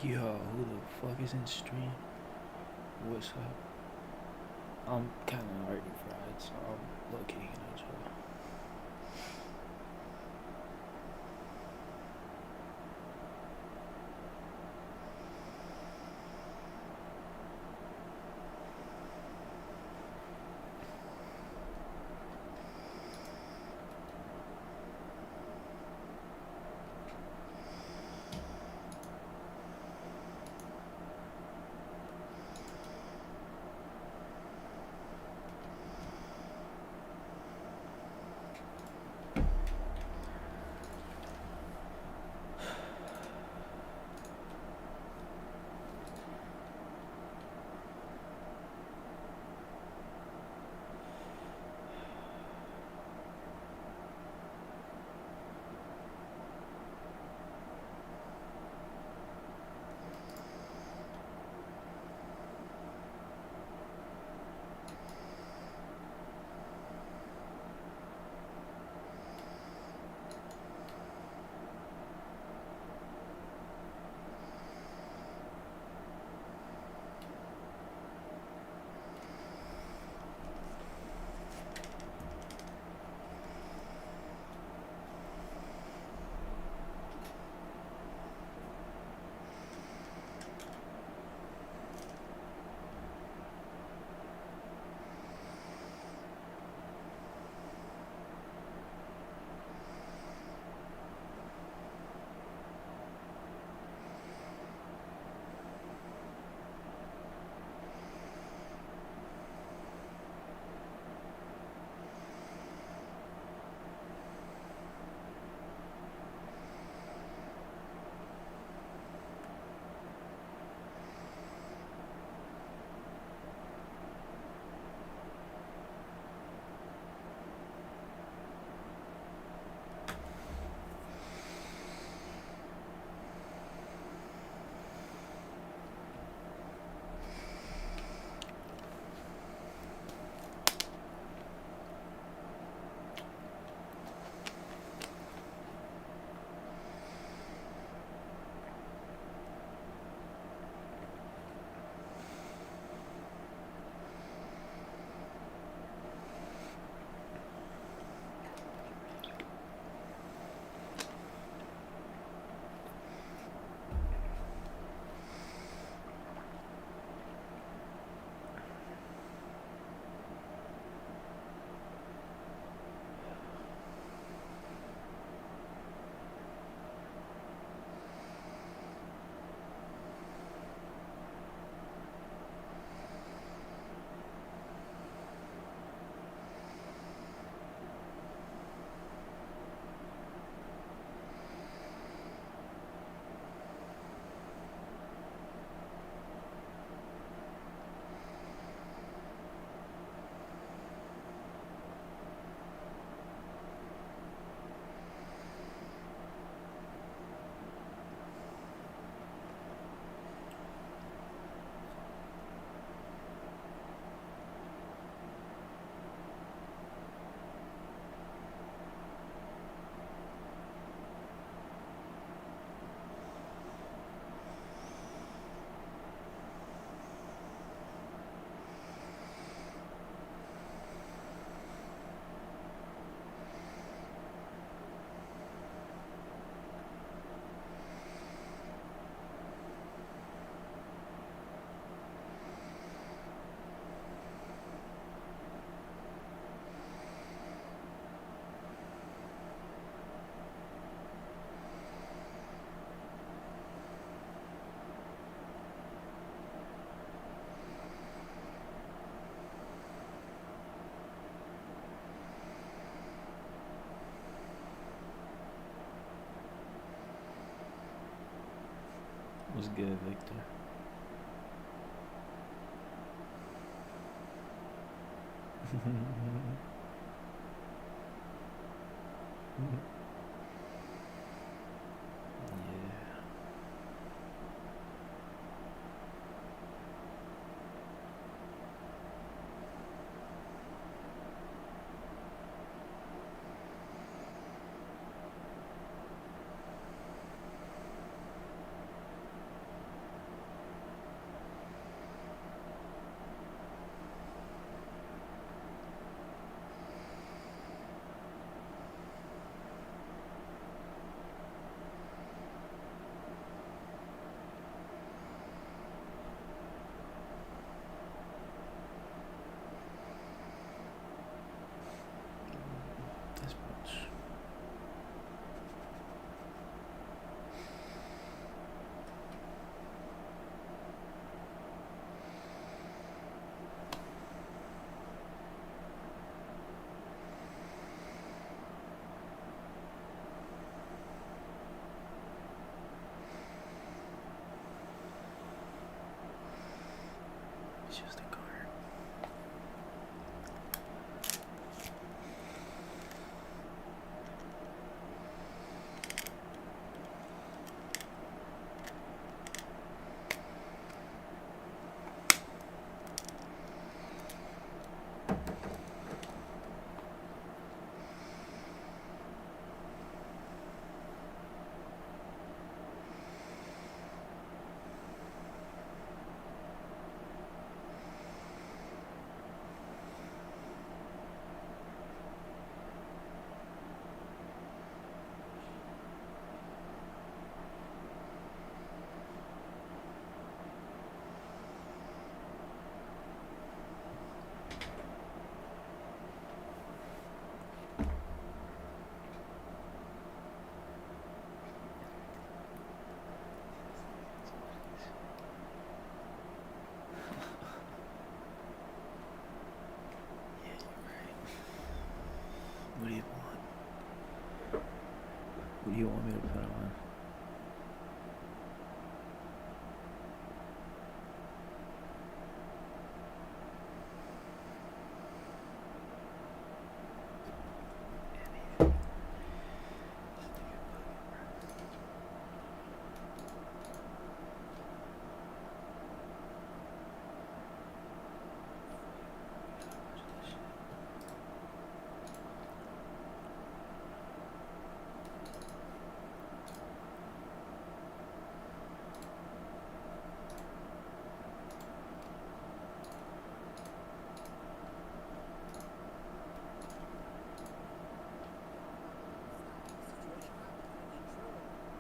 Yo, who the fuck is in stream? What's up? I'm kinda already fried, so I'm low key gonna chill. What's good, Victor? Yeah. you want me to put on?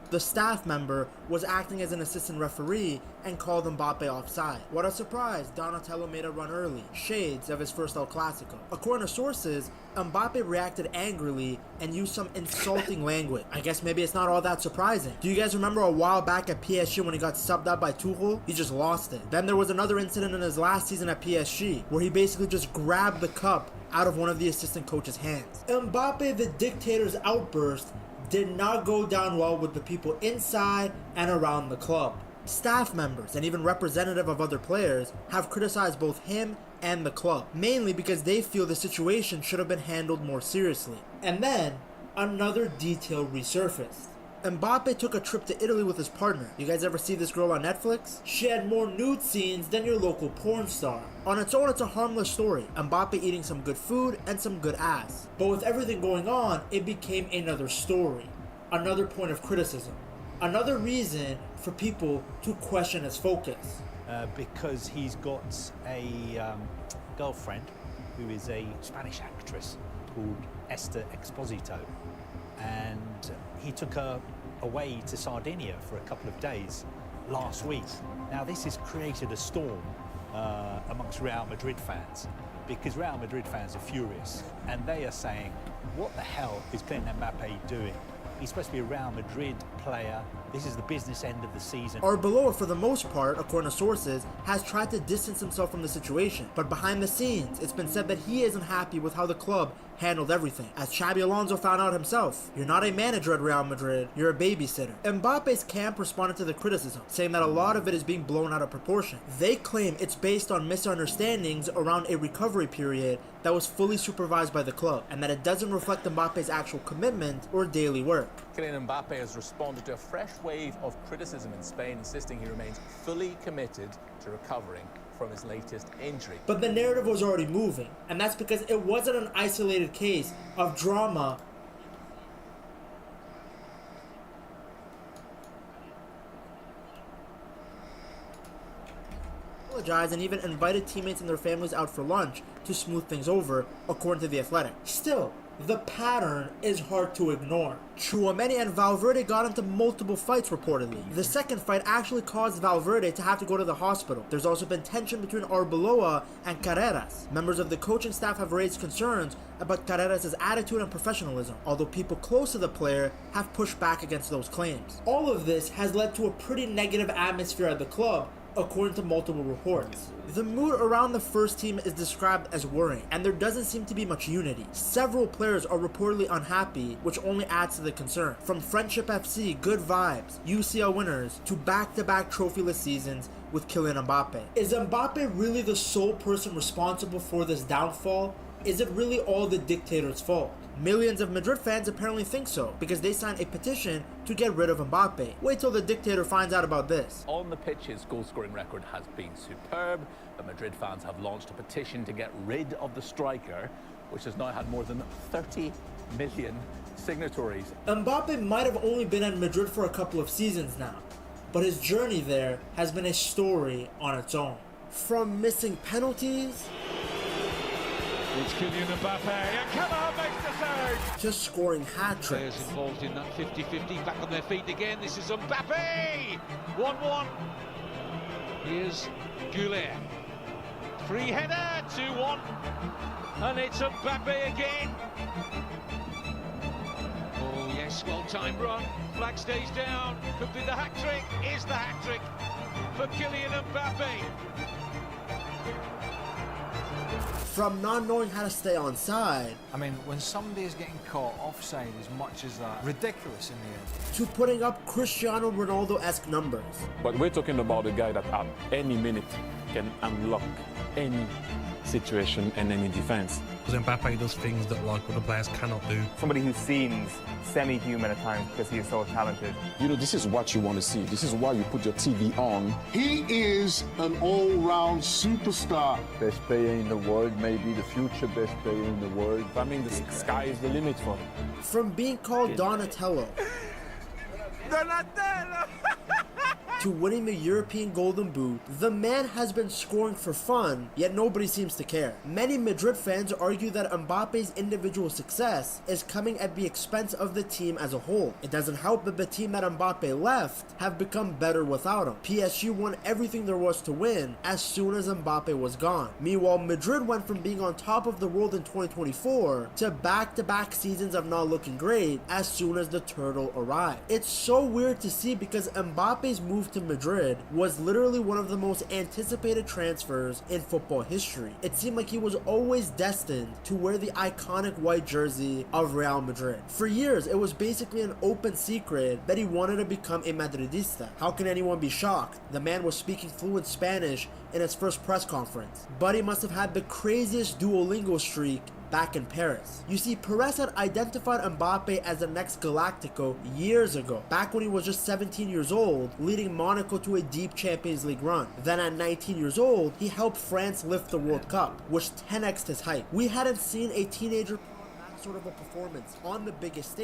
The staff member was acting as an assistant referee and called Mbappe offside. What a surprise, Donatello made a run early, shades of his first El Clasico. According to sources, Mbappe reacted angrily and used some insulting language. I guess maybe it's not all that surprising. Do you guys remember a while back at PSG when he got subbed out by Tuchel? He just lost it. Then there was another incident in his last season at PSG where he basically just grabbed the cup out of one of the assistant coach's hands. Mbappe the dictator's outburst did not go down well with the people inside and around the club. Staff members and even representative of other players have criticized both him and the club, mainly because they feel the situation should have been handled more seriously. And then, another detail resurfaced. Mbappe took a trip to Italy with his partner. You guys ever see this girl on Netflix? She had more nude scenes than your local porn star. On its own, it's a harmless story. Mbappe eating some good food and some good ass. But with everything going on, it became another story. Another point of criticism. Another reason for people to question his focus. Because he's got a girlfriend who is a Spanish actress called Esther Exposito. And he took her away to Sardinia for a couple of days last week. Now this has created a storm amongst Real Madrid fans, because Real Madrid fans are furious and they are saying, what the hell is Kylian Mbappe doing? He's supposed to be a Real Madrid player. This is the business end of the season. Arbeloa, for the most part, according to sources, has tried to distance himself from the situation. But behind the scenes, it's been said that he isn't happy with how the club handled everything. As Xabi Alonso found out himself, you're not a manager at Real Madrid, you're a babysitter. Mbappe's camp responded to the criticism, saying that a lot of it is being blown out of proportion. They claim it's based on misunderstandings around a recovery period that was fully supervised by the club, and that it doesn't reflect Mbappe's actual commitment or daily work. Kylian Mbappe has responded to a fresh wave of criticism in Spain, insisting he remains fully committed to recovering from his latest injury. But the narrative was already moving, and that's because it wasn't an isolated case of drama. Apologized and even invited teammates and their families out for lunch to smooth things over, according to The Athletic. Still, the pattern is hard to ignore. Tchouaméni and Valverde got into multiple fights reportedly. The second fight actually caused Valverde to have to go to the hospital. There's also been tension between Arbeloa and Carreras. Members of the coaching staff have raised concerns about Carreras' attitude and professionalism, although people close to the player have pushed back against those claims. All of this has led to a pretty negative atmosphere at the club, according to multiple reports. The mood around the first team is described as worrying, and there doesn't seem to be much unity. Several players are reportedly unhappy, which only adds to the concern. From Friendship FC, good vibes, UCL winners, to back-to-back trophyless seasons with Kylian Mbappe. Is Mbappe really the sole person responsible for this downfall? Is it really all the dictator's fault? Millions of Madrid fans apparently think so, because they signed a petition to get rid of Mbappe. Wait till the dictator finds out about this. On the pitch, his goal-scoring record has been superb, but Madrid fans have launched a petition to get rid of the striker, which has now had more than 30 million signatories. Mbappe might have only been at Madrid for a couple of seasons now, but his journey there has been a story on its own. From missing penalties, it's Kylian Mbappe, and Kamara makes the save! Just scoring hat tricks. Players involved in that 50-50, back on their feet again. This is Mbappe! 1-1. Here's Goulet. Free header, 2-1. And it's Mbappe again. Oh yes, well-timed run. Flag stays down. Could be the hat-trick. Is the hat-trick for Kylian Mbappe. From not knowing how to stay on side, I mean, when somebody is getting caught offside as much as that, ridiculous in the end. to putting up Cristiano Ronaldo-esque numbers. But we're talking about a guy that at any minute can unlock any situation and any defense. Because Mbappe does things that like other players cannot do. Somebody who seems semi-human at times because he is so talented. You know, this is what you want to see. This is why you put your TV on. He is an all-round superstar. Best player in the world, maybe the future best player in the world. I mean, the sky is the limit for him. From being called Donatello to winning the European Golden Boot, the man has been scoring for fun, yet nobody seems to care. Many Madrid fans argue that Mbappe's individual success is coming at the expense of the team as a whole. It doesn't help that the team that Mbappe left have become better without him. PSG won everything there was to win as soon as Mbappe was gone. Meanwhile, Madrid went from being on top of the world in 2024 to back-to-back seasons of not looking great as soon as the turtle arrived. It's so weird to see because Mbappe's move to Madrid was literally one of the most anticipated transfers in football history. It seemed like he was always destined to wear the iconic white jersey of Real Madrid. For years, it was basically an open secret that he wanted to become a Madridista. How can anyone be shocked? The man was speaking fluent Spanish in his first press conference, but he must have had the craziest Duolingo streak back in Paris. You see, Perez had identified Mbappe as the next Galactico years ago, back when he was just 17 years old, leading Monaco to a deep Champions League run. Then at 19 years old, he helped France lift the World Cup, which 10x'd his height. We hadn't seen a teenager put on that sort of a performance on the biggest stage